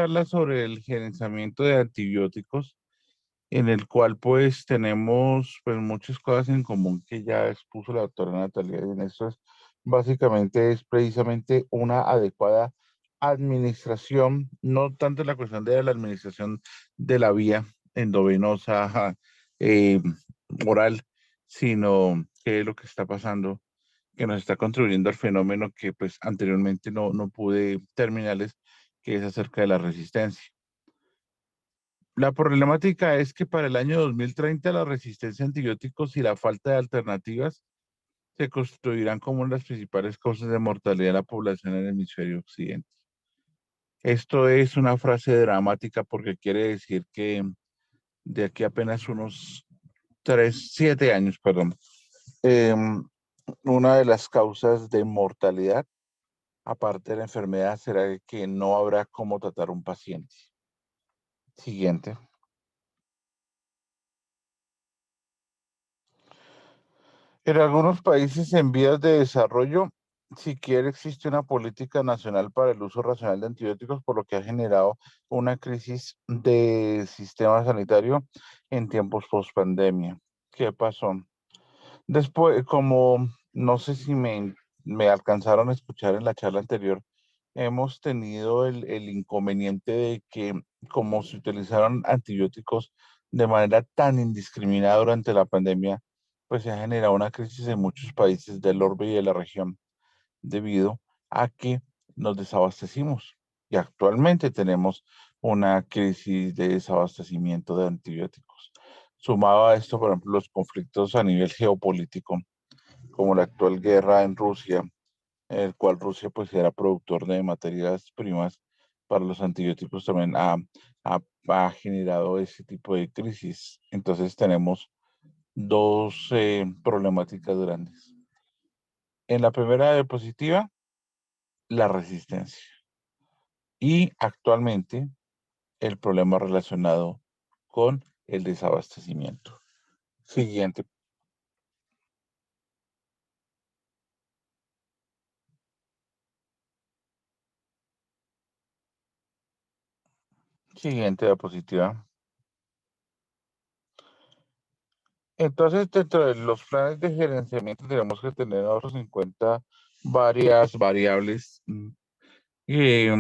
Habla sobre el gerenciamiento de antibióticos, en el cual pues tenemos pues muchas cosas en común que ya expuso la doctora Natalia. Y en esto es básicamente es precisamente una adecuada administración, no tanto la cuestión de la administración de la vía endovenosa, eh, oral, sino qué es lo que está pasando, que nos está contribuyendo al fenómeno que pues anteriormente no pude terminarles, que es acerca de la resistencia. La problemática es que para el año 2030 la resistencia a antibióticos y la falta de alternativas se constituirán como una de las principales causas de mortalidad de la población en el hemisferio occidental. Esto es una frase dramática porque quiere decir que de aquí a apenas unos 7 años, perdón, em, una de las causas de mortalidad, aparte de la enfermedad, será que no habrá cómo tratar un paciente. Siguiente. En algunos países en vías de desarrollo, siquiera existe una política nacional para el uso racional de antibióticos, por lo que ha generado una crisis de sistema sanitario en tiempos post pandemia. ¿Qué pasó? Después, como no sé si me alcanzaron a escuchar en la charla anterior, hemos tenido el inconveniente de que como se utilizaron antibióticos de manera tan indiscriminada durante la pandemia, pues se ha generado una crisis en muchos países del orbe y de la región debido a que nos desabastecimos. Y actualmente tenemos una crisis de desabastecimiento de antibióticos. Sumado a esto, por ejemplo, los conflictos a nivel geopolítico, como la actual guerra en Rusia, en el cual Rusia pues era productor de materias primas para los antibióticos, también ha generado ese tipo de crisis. Entonces tenemos dos problemáticas grandes. En la primera diapositiva, la resistencia y actualmente el problema relacionado con el desabastecimiento. Siguiente, siguiente diapositiva. Entonces, dentro de los planes de gerenciamiento tenemos que tener nosotros en cuenta varias variables que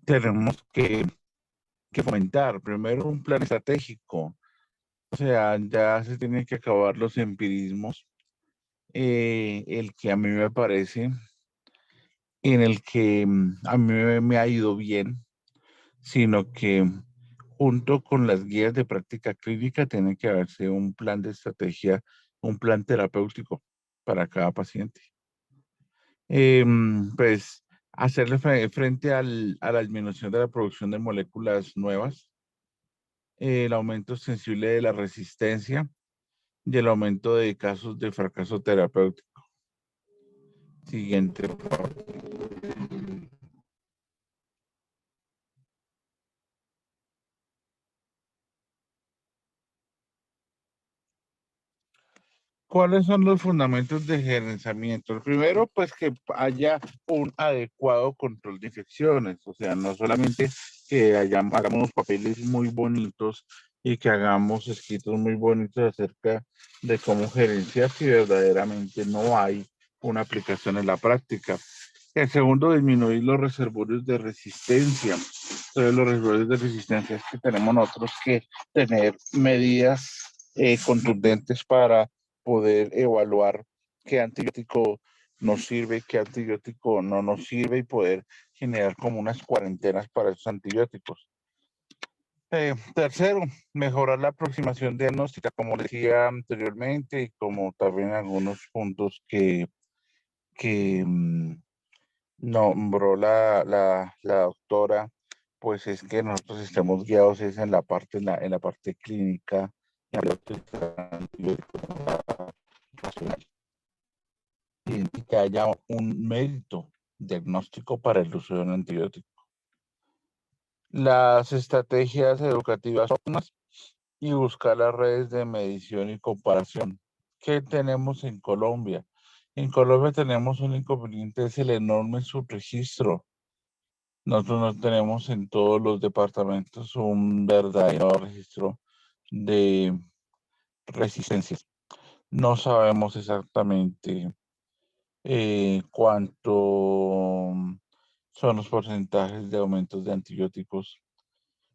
tenemos que fomentar. Primero, un plan estratégico. O sea, ya se tienen que acabar los empirismos, el que a mí me parece, en el que a mí me ha ido bien, sino que junto con las guías de práctica clínica tiene que haberse un plan de estrategia, un plan terapéutico para cada paciente. Pues hacerle frente a la disminución de la producción de moléculas nuevas, el aumento sensible de la resistencia y el aumento de casos de fracaso terapéutico. Siguiente, por favor. ¿Cuáles son los fundamentos de gerenciamiento? El primero, pues que haya un adecuado control de infecciones, o sea, no solamente que hagamos papeles muy bonitos y que hagamos escritos muy bonitos acerca de cómo gerenciar si verdaderamente no hay una aplicación en la práctica. El segundo, disminuir los reservorios de resistencia. Entonces, los reservorios de resistencia es que tenemos nosotros que tener medidas contundentes para poder evaluar qué antibiótico nos sirve, qué antibiótico no nos sirve y poder generar como unas cuarentenas para esos antibióticos. Tercero, mejorar la aproximación diagnóstica, como decía anteriormente, y como también algunos puntos que nombró la doctora, pues es que nosotros estemos guiados es en la parte, en la parte clínica, en la parte de antibióticos racional, y que haya un mérito diagnóstico para el uso de un antibiótico. Las estrategias educativas óptimas y buscar las redes de medición y comparación. ¿Qué tenemos en Colombia? En Colombia tenemos un inconveniente, es el enorme subregistro Nosotros no tenemos en todos los departamentos un verdadero registro de resistencias. No sabemos exactamente cuánto son los porcentajes de aumentos de antibióticos.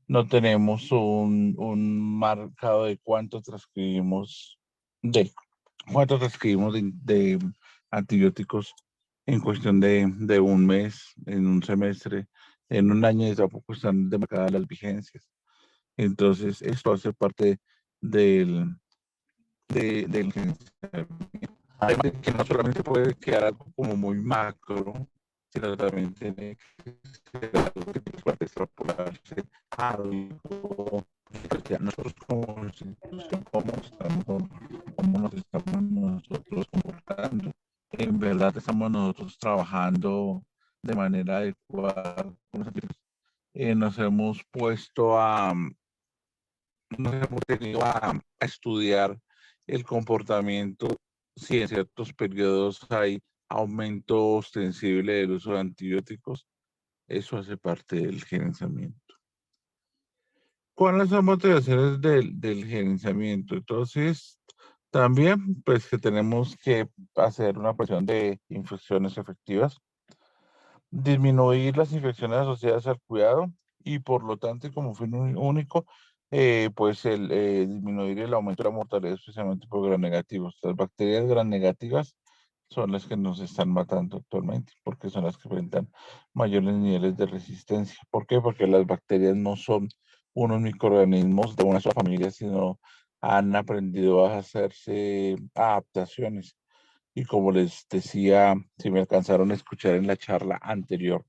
No tenemos un marcado de cuánto transcribimos de antibióticos en cuestión de un mes, en un semestre, en un año, y tampoco están demarcadas las vigencias. Entonces, esto hace parte del, del además de que no solamente puede quedar algo como muy macro, sino también tiene que ser algo que pueda extrapolarse a algo. Pues ya nosotros como institución, cómo nos estamos nosotros comportando. En verdad estamos nosotros trabajando de manera adecuada. Nos hemos puesto nos hemos tenido a estudiar el comportamiento, si en ciertos periodos hay aumento ostensible del uso de antibióticos, eso hace parte del gerenciamiento. ¿Cuáles son motivaciones del gerenciamiento? Entonces, también, pues que tenemos que hacer una presión de infecciones efectivas, disminuir las infecciones asociadas al cuidado y por lo tanto, y como fin único, pues disminuir el aumento de la mortalidad, especialmente por gram negativos. Las bacterias gram negativas son las que nos están matando actualmente, porque son las que presentan mayores niveles de resistencia. ¿Por qué? Porque las bacterias no son unos microorganismos de una sola familia, sino han aprendido a hacerse adaptaciones. Y como les decía, si me alcanzaron a escuchar en la charla anterior,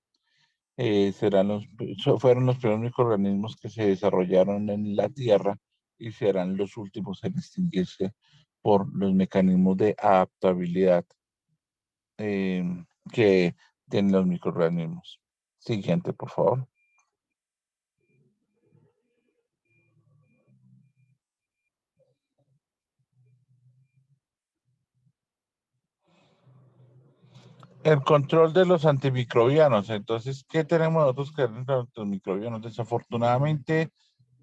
fueron los primeros microorganismos que se desarrollaron en la Tierra y serán los últimos en extinguirse por los mecanismos de adaptabilidad eh, que tienen los microorganismos. Siguiente, por favor. El control de los antimicrobianos. Entonces, ¿qué tenemos nosotros que ver con los microbianos? Desafortunadamente,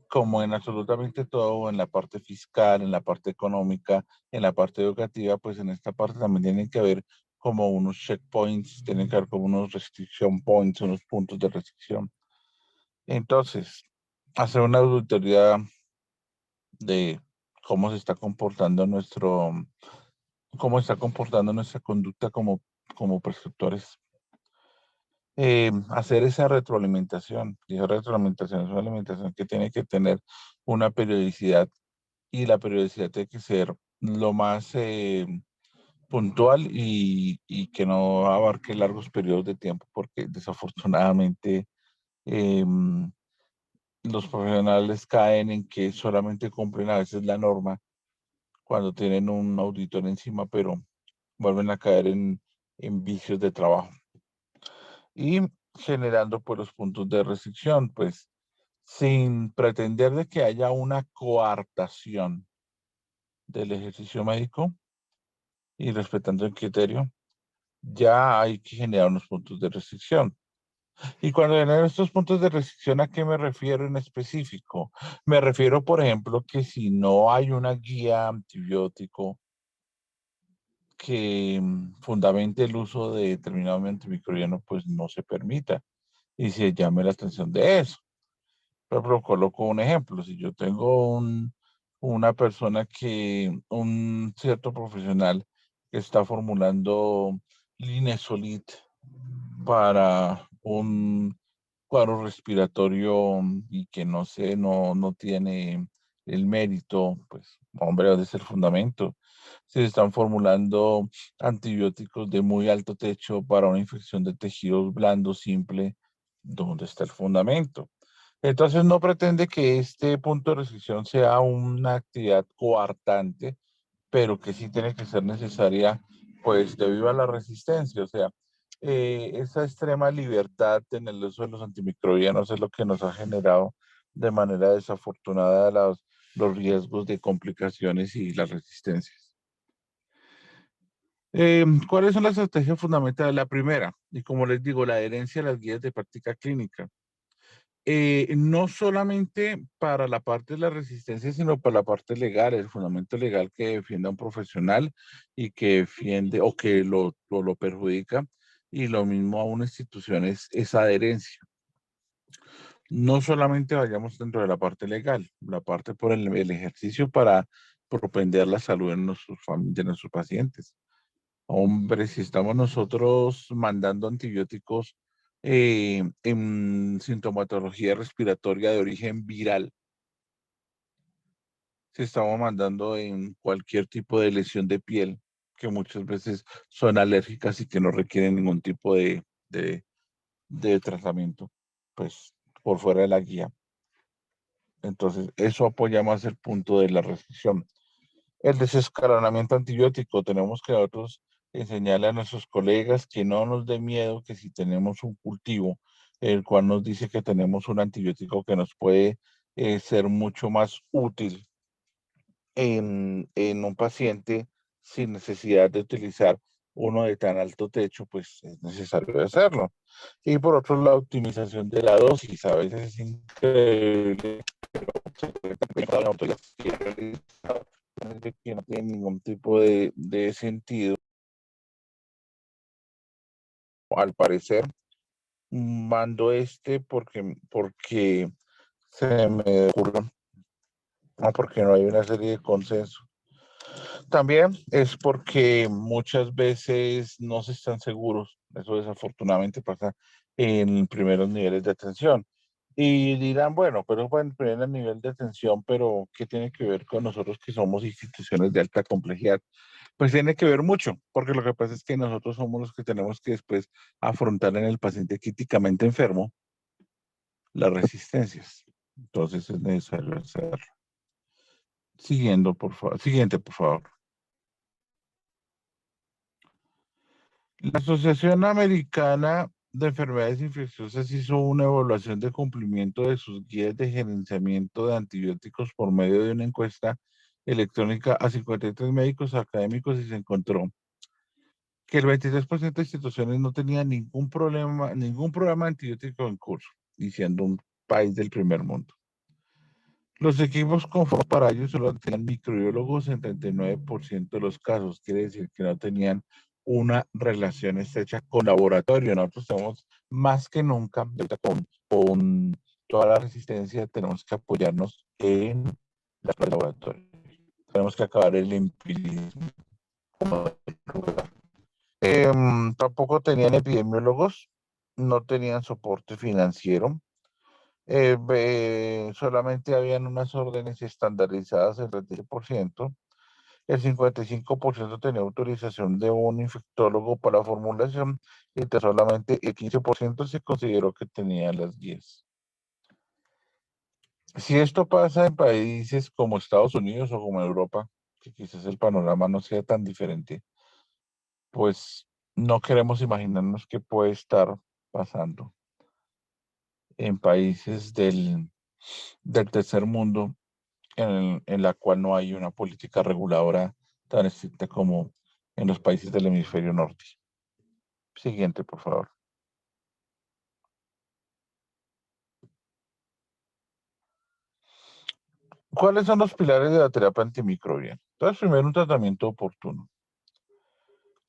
como en absolutamente todo, en la parte fiscal, en la parte económica, en la parte educativa, pues en esta parte también tienen que haber como unos checkpoints, tienen que haber como unos restriction points, unos puntos de restricción. Entonces, hacer una auditoría de cómo se está comportando cómo está comportando nuestra conducta como prescriptores. Hacer esa retroalimentación, y esa retroalimentación es una alimentación que tiene que tener una periodicidad, y la periodicidad tiene que ser lo más puntual y que no abarque largos periodos de tiempo, porque desafortunadamente los profesionales caen en que solamente cumplen a veces la norma cuando tienen un auditor encima, pero vuelven a caer en vicios de trabajo y generando pues los puntos de restricción, pues sin pretender de que haya una coartación del ejercicio médico y respetando el criterio, ya hay que generar unos puntos de restricción. Y cuando genero estos puntos de restricción, ¿a qué me refiero en específico? Me refiero, por ejemplo, que si no hay una guía antibiótico que fundamente el uso de determinado antimicrobiano, pues no se permita y se llame la atención de eso. Por ejemplo, coloco un ejemplo. Si yo tengo una persona un cierto profesional que está formulando Linesolid para un cuadro respiratorio y que no sé, no tiene el mérito, pues, hombre, debe ser fundamento. Se están formulando antibióticos de muy alto techo para una infección de tejidos blandos simple, ¿dónde está el fundamento? Entonces no pretende que este punto de restricción sea una actividad coartante, pero que sí tiene que ser necesaria, pues debido a la resistencia. O sea, esa extrema libertad en el uso de los antimicrobianos es lo que nos ha generado de manera desafortunada los riesgos de complicaciones y las resistencias. ¿Cuáles son las estrategias fundamentales? La primera, y como les digo, la adherencia a las guías de práctica clínica. No solamente para la parte de la resistencia, sino para la parte legal, el fundamento legal que defienda a un profesional y que defiende o que lo perjudica, y lo mismo a una institución es esa adherencia. No solamente vayamos dentro de la parte legal, la parte por el ejercicio para propender la salud de nuestros pacientes. Hombre, si estamos nosotros mandando antibióticos en sintomatología respiratoria de origen viral, si estamos mandando en cualquier tipo de lesión de piel, que muchas veces son alérgicas y que no requieren ningún tipo de, de tratamiento, pues por fuera de la guía. Entonces, eso apoya más el punto de la restricción. El desescalonamiento antibiótico, tenemos que nosotros enseñarle a nuestros colegas que no nos dé miedo que si tenemos un cultivo, el cual nos dice que tenemos un antibiótico que nos puede ser mucho más útil en un paciente sin necesidad de utilizar uno de tan alto techo, pues es necesario hacerlo. Y por otro, la optimización de la dosis, a veces es increíble que no tiene ningún tipo de sentido. Al parecer, mando porque se me ocurre, no porque no hay una serie de consenso. También es porque muchas veces no se están seguros. Eso desafortunadamente pasa en primeros niveles de atención. Y dirán, bueno, pero fue en primer nivel de atención, pero ¿qué tiene que ver con nosotros que somos instituciones de alta complejidad? Pues tiene que ver mucho, porque lo que pasa es que nosotros somos los que tenemos que después afrontar en el paciente críticamente enfermo las resistencias. Entonces es necesario hacer. Siguiente, por favor. La Asociación Americana de Enfermedades Infecciosas hizo una evaluación de cumplimiento de sus guías de gerenciamiento de antibióticos por medio de una encuesta electrónica a 53 médicos académicos y se encontró que el 23% de instituciones no tenía ningún programa antibiótico en curso, y siendo un país del primer mundo. Los equipos conformados para ellos solo tenían microbiólogos en 39% de los casos, quiere decir que no tenían una relación estrecha con laboratorio. Nosotros tenemos más que nunca, ahorita con toda la resistencia, tenemos que apoyarnos en la laboratorio. Tenemos que acabar el empirismo. Tampoco tenían epidemiólogos, no tenían soporte financiero. Solamente habían unas órdenes estandarizadas el 30%. El 55% tenía autorización de un infectólogo para la formulación y solamente el 15% se consideró que tenía las guías. Si esto pasa en países como Estados Unidos o como Europa, que quizás el panorama no sea tan diferente, pues no queremos imaginarnos qué puede estar pasando en países del tercer mundo en la cual no hay una política reguladora tan estricta como en los países del hemisferio norte. Siguiente, por favor. ¿Cuáles son los pilares de la terapia antimicrobiana? Entonces, primero, un tratamiento oportuno.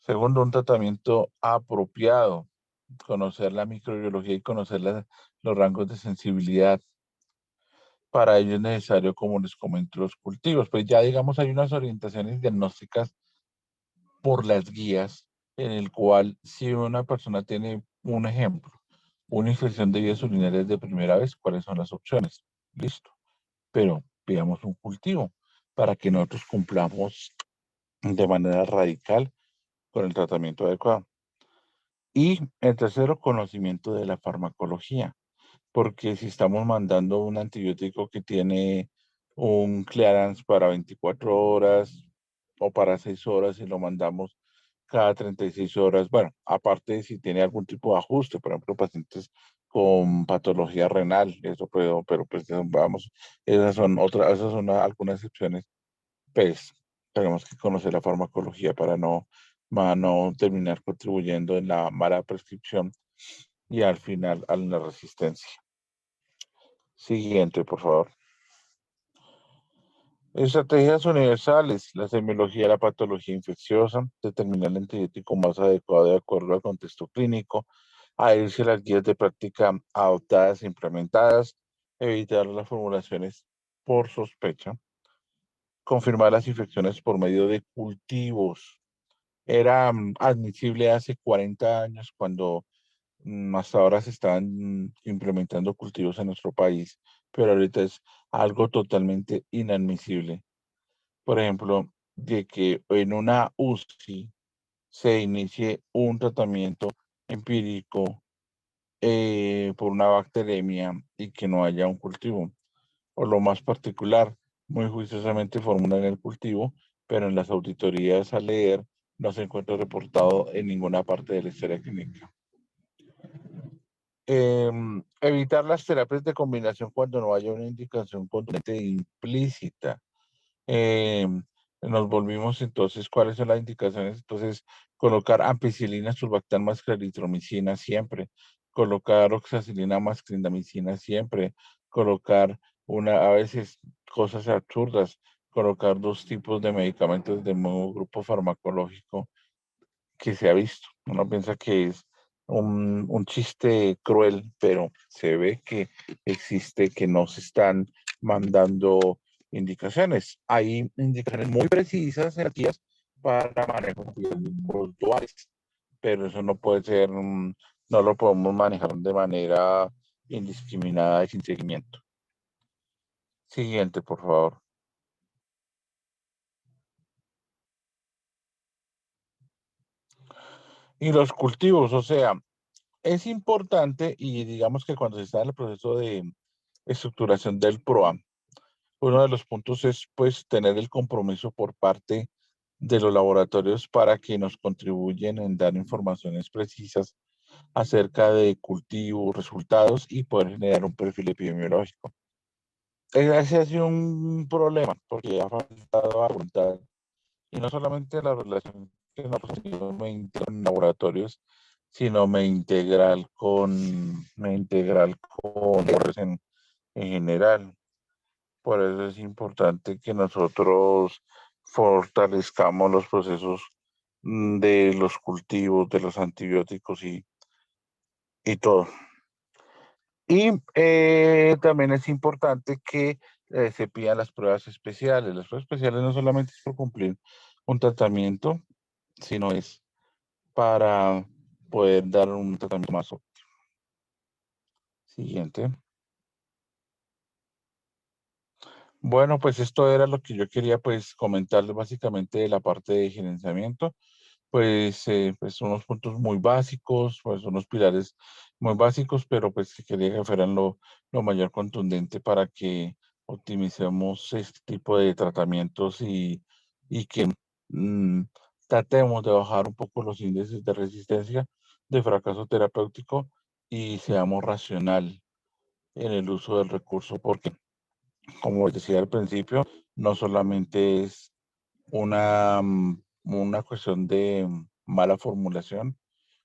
Segundo, un tratamiento apropiado. Conocer la microbiología y conocer los rangos de sensibilidad. Para ello es necesario, como les comento, los cultivos. Pues ya, digamos, hay unas orientaciones diagnósticas por las guías, en el cual si una persona tiene un ejemplo, una infección de vías urinarias de primera vez, ¿cuáles son las opciones? Listo. Pero pidamos un cultivo para que nosotros cumplamos de manera radical con el tratamiento adecuado. Y el tercero, conocimiento de la farmacología, porque si estamos mandando un antibiótico que tiene un clearance para 24 horas o para 6 horas y lo mandamos cada 36 horas, bueno, aparte de si tiene algún tipo de ajuste, por ejemplo, pacientes con patología renal, eso puedo, pero pues vamos, esas son algunas excepciones, pues tenemos que conocer la farmacología para no van a terminar contribuyendo en la mala prescripción y al final a la resistencia. Siguiente, por favor. Estrategias universales. La semiología de la patología infecciosa, determinar el antibiótico más adecuado de acuerdo al contexto clínico, adherirse a las guías de práctica adoptadas e implementadas, evitar las formulaciones por sospecha, confirmar las infecciones por medio de cultivos. Era admisible hace 40 años cuando hasta ahora se estaban implementando cultivos en nuestro país, pero ahorita es algo totalmente inadmisible. Por ejemplo, de que en una UCI se inicie un tratamiento empírico por una bacteremia y que no haya un cultivo. O lo más particular, muy juiciosamente formulan el cultivo, pero en las auditorías a leer no se encuentra reportado en ninguna parte de la historia clínica. Evitar las terapias de combinación cuando no haya una indicación contundente e implícita. Eh, Nos volvimos entonces, ¿cuáles son las indicaciones? Entonces, colocar ampicilina, survactan más claritromicina siempre, colocar oxacilina más clindamicina siempre, colocar a veces cosas absurdas, colocar dos tipos de medicamentos del mismo grupo farmacológico que se ha visto. Uno piensa que es un chiste cruel, pero se ve que existe, que no se están mandando indicaciones. Hay indicaciones muy precisas en las guías para manejo de antibióticos duales, pero eso no puede ser, no lo podemos manejar de manera indiscriminada y sin seguimiento. Siguiente, por favor. Y los cultivos, o sea, es importante y digamos que cuando se está en el proceso de estructuración del PROA, uno de los puntos es pues tener el compromiso por parte de los laboratorios para que nos contribuyen en dar informaciones precisas acerca de cultivos, resultados y poder generar un perfil epidemiológico. Ese ha sido un problema porque ha faltado la voluntad y no solamente la relación que nosotros tenemos en laboratorios, sino me integral con en general. Por eso es importante que nosotros fortalezcamos los procesos de los cultivos, de los antibióticos y todo. Y también es importante que se pidan las pruebas especiales. Las pruebas especiales no solamente es por cumplir un tratamiento, sino es para poder dar un tratamiento más óptimo. Siguiente. Bueno, pues esto era lo que yo quería pues comentarles básicamente de la parte de gerenciamiento. Pues unos puntos muy básicos, pues unos pilares muy básicos, pero pues que quería que fueran lo mayor contundente para que optimicemos este tipo de tratamientos y que mm, tratemos de bajar un poco los índices de resistencia, de fracaso terapéutico y seamos racional en el uso del recurso, porque como decía al principio, no solamente es una cuestión de mala formulación,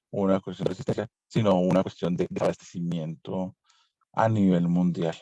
una cuestión de resistencia, sino una cuestión de abastecimiento a nivel mundial.